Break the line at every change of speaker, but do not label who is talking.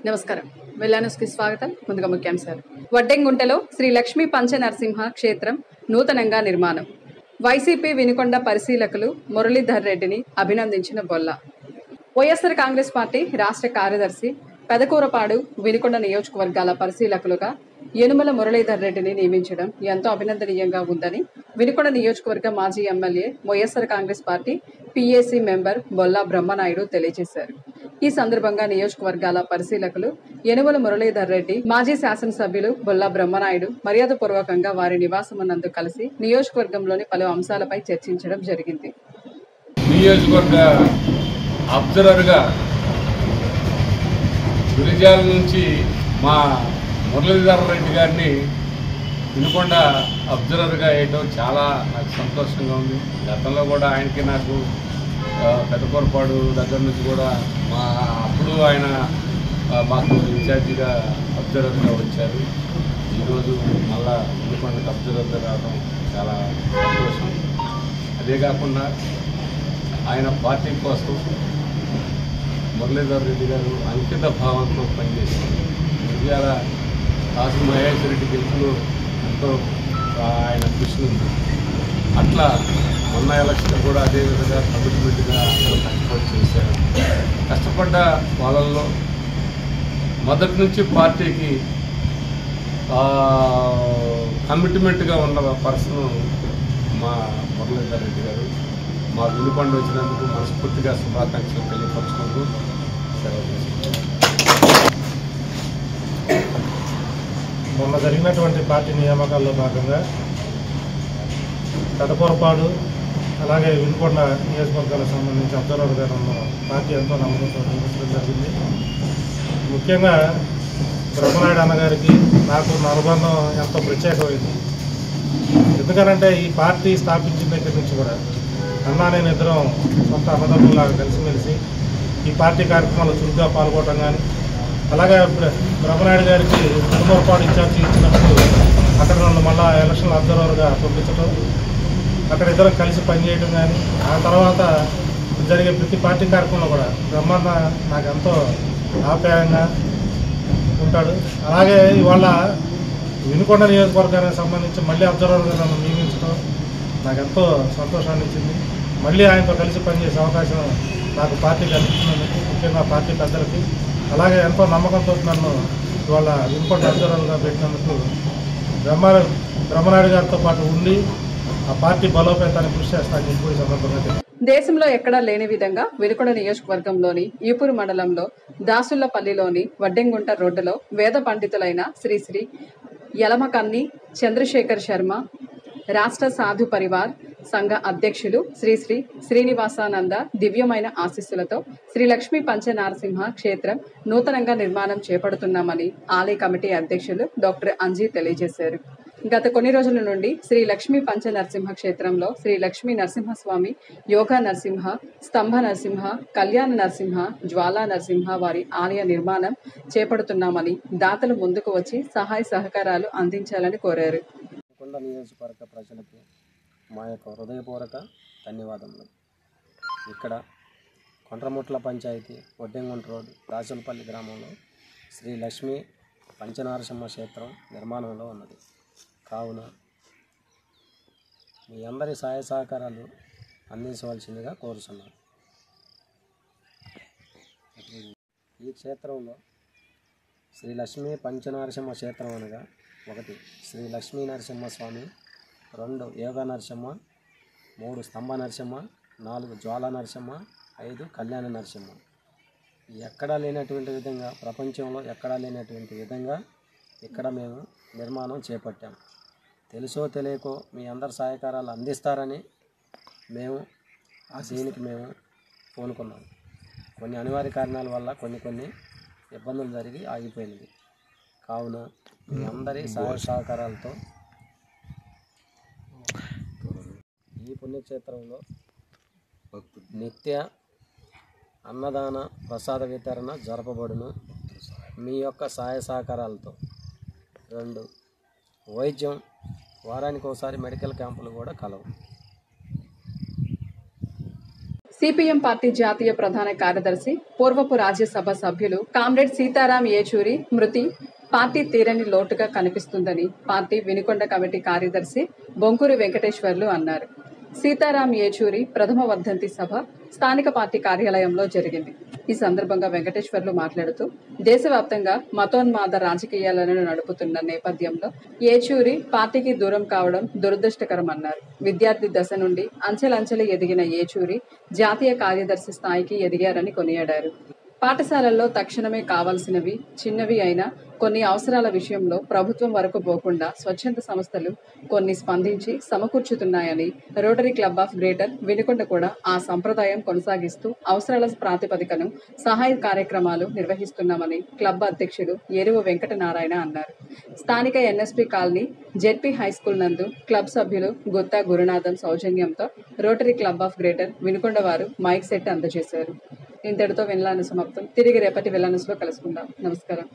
నమస్కారం. వెల్లాన్యూస్కి స్వాగతం. ముందుగా ముఖ్యాంశాలు. వడ్డెంగుంటలో శ్రీ లక్ష్మీ పంచనరసింహ క్షేత్రం నూతనంగా నిర్మాణం. వైసీపీ వినుకొండ పరిశీలకులు మురళీధర్ రెడ్డిని అభినందించిన బొల్ల. వైఎస్ఆర్ కాంగ్రెస్ పార్టీ రాష్ట్ర కార్యదర్శి పెదకూరపాడు వినుకొండ నియోజకవర్గాల పరిశీలకులుగా యనుమల మురళీధర్ రెడ్డిని నియమించడం ఎంతో అభినందనీయంగా ఉందని వినుకొండ నియోజకవర్గ మాజీ MLA YSR Congress party PAC member Bolla Brahmanaidu తెలియజేశారు. ఈ సందర్భంగా నియోజకవర్గాల పరిశీలకులు యనుమల మురళీధర్ రెడ్డి, మాజీ శాసనసభ్యులు బొల్లా బ్రహ్మనాయుడు మర్యాదపూర్వకంగా వారి నివాసమునందు కలిసి నియోజకవర్గంలోని పలు అంశాలపై చర్చించడం జరిగింది.
నియోజకవర్గ అబ్జర్వర్గా గురిజాల నుంచి మా మురళీధర్ రెడ్డి గారిని వినుకొండ అబ్జర్వర్గా వేయటం చాలా నాకు సంతోషంగా ఉంది. గతంలో కూడా ఆయనకి నాకు పెదకూరపాడు దగ్గర నుంచి కూడా అప్పుడు ఆయన మాకు ఇన్ఛార్జిగా అబ్జర్వర్గా వచ్చారు. ఈరోజు మళ్ళా వినుకొండకు అబ్జర్వర్గా రావడం చాలా సంతోషం. అదే కాకుండా ఆయన పార్టీ కోసం మురళీధర్ రెడ్డి గారు అంకిత భావంతో పనిచేశారు. ఇవాళ కాసు మహేశ్వర రెడ్డి గెలుపులో ఎంతో ఆయన కృషి ఉంది. అట్లా మొన్న ఎలక్షన్ కూడా అదేవిధంగా కమిట్మెంట్గా అందరూ కష్టపడి చేశారు. కష్టపడ్డ వాళ్ళల్లో మొదటి నుంచి పార్టీకి కమిట్మెంట్గా ఉన్న పర్సన్ మా మురళీధర్ రెడ్డి గారు. మా వినుకొండ వచ్చినందుకు మనస్ఫూర్తిగా శుభాకాంక్షలు తెలియపరుచుకుంటూ సెలవు తీసుకుంటాం.
మొన్న జరిగినటువంటి పార్టీ నియామకాల్లో భాగంగా పెదకూరపాడు అలాగే వినుకొండ నియోజకవర్గాలకు సంబంధించి అబ్జర్వర్గా పార్టీ ఎంతో నమ్మకంతో నియమించడం జరిగింది. ముఖ్యంగా బ్రహ్మనాయుడు అన్నగారికి నాకు నా అనుబంధం ఎంతో ప్రత్యేకమైంది. ఎందుకనంటే ఈ పార్టీ స్థాపించిన దగ్గర నుంచి కూడా అన్నా నేను ఇద్దరం సొంత అన్నదమ్ములాగా కలిసిమెలిసి ఈ పార్టీ కార్యక్రమాల్లో చురుగ్గా పాల్గొనడం కానీ, అలాగే బ్రహ్మనాయుడు గారికి పెదకూరపాడు ఇన్ఛార్జి ఇచ్చినప్పుడు అక్కడ నన్ను మళ్ళా ఎలక్షన్ అబ్జర్వర్గా పంపించడం, అక్కడ ఇద్దరం కలిసి పనిచేయడం కానీ, ఆ తర్వాత జరిగే ప్రతి పార్టీ కార్యక్రమంలో కూడా బ్రహ్మాండ నాకు ఎంతో ఆప్యాయంగా ఉంటాడు. అలాగే ఇవాళ వినుకొండ నియోజకవర్గానికి సంబంధించి మళ్ళీ అబ్జర్వర్గా నన్ను నియమించడం నాకు ఎంతో సంతోషాన్ని ఇచ్చింది. మళ్ళీ ఆయనతో కలిసి పనిచేసే అవకాశం నాకు పార్టీ కల్పించినందుకు ముఖ్యంగా పార్టీ పెద్దలకి, అలాగే ఎంతో నమ్మకంతో నన్ను ఇవాళ వినుకొండ అబ్జర్వర్గా పెట్టినందుకు బ్రహ్మనాయుడు గారితో పాటు ఉండి ఆ పార్టీ బలోపేతానికి కృషి చేస్తానని చెప్పి ఈ సందర్భంగా
దేశంలో ఎక్కడా లేని విధంగా వినుకొండ నియోజకవర్గంలోని ఈపూరు మండలంలో దాసుళ్లపల్లిలోని వడ్డెంగుంట రోడ్డులో వేద పండితులైన శ్రీ శ్రీ యలమకన్ని చంద్రశేఖర్ శర్మ, రాష్ట్ర సాధు పరివార్ సంఘ అధ్యక్షులు శ్రీ శ్రీ శ్రీనివాసానంద దివ్యమైన ఆశీస్సులతో శ్రీ లక్ష్మీ పంచనరసింహ క్షేత్రం నూతనంగా నిర్మాణం చేపడుతున్నామని ఆలయ కమిటీ అధ్యక్షులు డాక్టర్ అంజీ తెలియజేశారు. గత కొన్ని రోజుల నుండి శ్రీ లక్ష్మీ పంచనరసింహ క్షేత్రంలో శ్రీ లక్ష్మీ నరసింహస్వామి, యోగా నరసింహ, స్తంభ నరసింహ, కళ్యాణ నరసింహ, జ్వాలా నరసింహ వారి ఆలయ నిర్మాణం చేపడుతున్నామని దాతలు ముందుకు వచ్చి సహాయ సహకారాలు అందించాలని కోరారు.
వినుకొండ నియోజకవర్గ ప్రజలకి మా యొక్క హృదయపూర్వక ధన్యవాదములు. ఇక్కడ కొండ్రముట్ల పంచాయతీ వడ్డెంగుంట రోడ్ దాసులపల్లి గ్రామంలో శ్రీ లక్ష్మీ పంచనరసింహ క్షేత్రం నిర్మాణంలో ఉన్నది. కావున మీ అందరి సహాయ సహకారాలు అందించవలసిందిగా కోరుతున్నాను. ఈ క్షేత్రంలో శ్రీ లక్ష్మీ పంచనరసింహ క్షేత్రం అనగా 1 శ్రీ లక్ష్మీ నరసింహస్వామి, 2 యోగా నరసింహ, 3 స్తంభ నరసింహ, 4 జ్వాలా నరసింహ, 5 కళ్యాణ నరసింహ. ఎక్కడా లేనటువంటి విధంగా, ప్రపంచంలో ఎక్కడా లేనటువంటి విధంగా ఇక్కడ మేము నిర్మాణం చేపట్టాం. తెలుసో తెలియకో మీ అందరి సహకారాలు అందిస్తారని మేము ఆ దీనికి మేము పూనుకున్నాం. కొన్ని అనివార్య కారణాల వల్ల కొన్ని ఇబ్బందులు జరిగి ఆగిపోయినది. కావున మీ అందరి సహాయ సహకారాలతో ఈ పుణ్యక్షేత్రంలో నిత్య అన్నదాన ప్రసాద వితరణ జరపబడును. మీ యొక్క సహాయ సహకారాలతో 2 వైద్యం, వారానికి ఒకసారి మెడికల్ క్యాంపులు కూడా కలవు.
సిపిఎం పార్టీ జాతీయ ప్రధాన కార్యదర్శి పూర్వపు రాజ్యసభ సభ్యులు కామ్రేడ్ సీతారాం ఏచూరి మృతి పార్టీ తీరని లోటుగా కనిపిస్తుందని పార్టీ వినుకొండ కమిటీ కార్యదర్శి బొంకూరి వెంకటేశ్వర్లు అన్నారు. సీతారాం ఏచూరి ప్రథమ వర్ధంతి సభ స్థానిక పార్టీ కార్యాలయంలో జరిగింది. ఈ సందర్భంగా వెంకటేశ్వర్లు మాట్లాడుతూ దేశవ్యాప్తంగా మతోన్మాద రాజకీయాలను నడుపుతున్న నేపథ్యంలో ఏచూరి పార్టీకి దూరం కావడం దురదృష్టకరమన్నారు. విద్యార్థి దశ నుండి అంచెలంచెలు ఎదిగిన ఏచూరి జాతీయ కార్యదర్శి స్థాయికి ఎదిగారని కొనియాడారు. పాఠశాలల్లో తక్షణమే కావాల్సినవి చిన్నవి అయినా కొన్ని అవసరాల విషయంలో ప్రభుత్వం వరకు పోకుండా స్వచ్ఛంద సంస్థలు కొన్ని స్పందించి సమకూర్చుతున్నాయని, Rotary Club of Greater Vinukonda కూడా ఆ సంప్రదాయం కొనసాగిస్తూ అవసరాల ప్రాతిపదికను సహాయ కార్యక్రమాలు నిర్వహిస్తున్నామని క్లబ్ అధ్యక్షుడు ఎరువు వెంకటనారాయణ అన్నారు. స్థానిక ఎన్ఎస్పి కాలనీ జెడ్పీ హైస్కూల్ నందు క్లబ్ సభ్యులు గుత్తా గురునాథం సౌజన్యంతో rotary Club of Greater Vinukonda వారు మైక్ సెట్ అందజేశారు. ఇంతటితో వెన్లాను సమాప్తం. తిరిగి రేపటి వెల్లానస్లో కలుసుకుందాం. నమస్కారం.